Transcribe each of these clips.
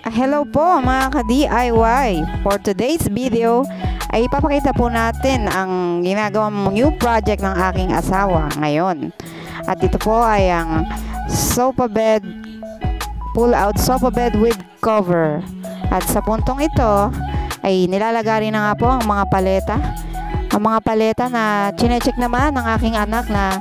Hello po mga ka-DIY. For today's video ay ipapakita po natin ang ginagawang new project ng aking asawa ngayon. At ito po ay ang sofa bed, pull out sofa bed with cover. At sa puntong ito ay nilalagay na nga po ang mga paleta. Ang mga paleta na chinecheck naman ng aking anak na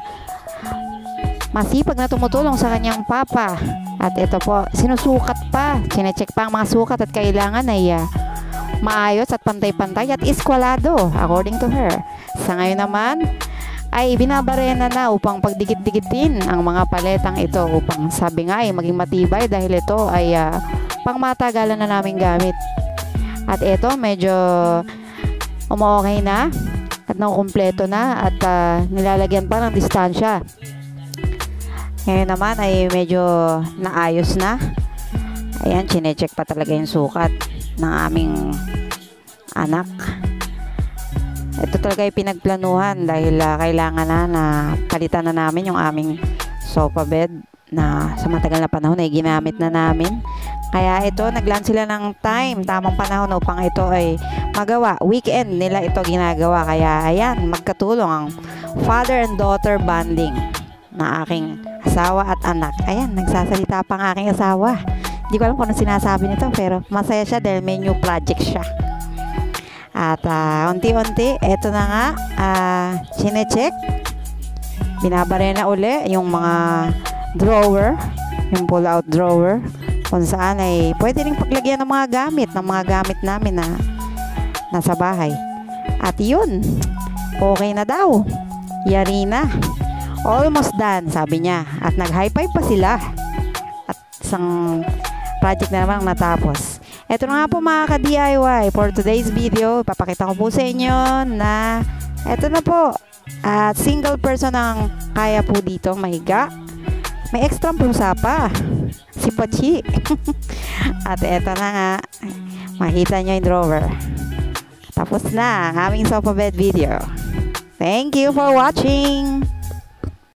masipag na tumutulong sa kanyang papa. At ito po, sinusukat pa. Chinecheck pa ang mga sukat at kailangan ay maayos at pantay-pantay at iskwalado according to her. Sa ngayon naman ay binabarena na upang pagdikit-dikitin ang mga paletang ito upang sabi nga ay maging matibay dahil ito ay pangmatagalan na naming gamit. At ito medyo umuokay na at nakukumpleto na at nilalagyan pa ng distansya. Ngayon naman ay medyo naayos na. Ayan, chinecheck pa talaga yung sukat ng aming anak. Ito talaga yung pinagplanuhan dahil kailangan na palitan na namin yung aming sofa bed na sa matagal na panahon ay ginamit na namin. Kaya ito, naglaan sila ng time, tamang panahon upang ito ay magawa. Weekend nila ito ginagawa. Kaya ayan, magkatulong ang father and daughter bonding na aking asawa at anak. Ayan, nagsasalita pa ang aking asawa. Hindi ko alam kung ano sinasabi nito pero masaya siya dahil may new project siya. At unti-unti, eto na nga, chinecheck. Binabarena uli yung mga drawer, yung pull-out drawer, kung saan ay pwede rin paglagyan ng mga gamit namin na nasa bahay. At yun, okay na daw. Yari na. Almost done, sabi niya. At nag-high five pa sila. At isang project na naman natapos. Ito na nga po mga ka-DIY. For today's video, ipapakita ko po sa inyo na ito na po. At single person ang kaya po dito mahiga. May extra pusa pa. Si Pachi. At ito na nga. Makita nyo yung drawer. Tapos na ang aming sofa bed video. Thank you for watching.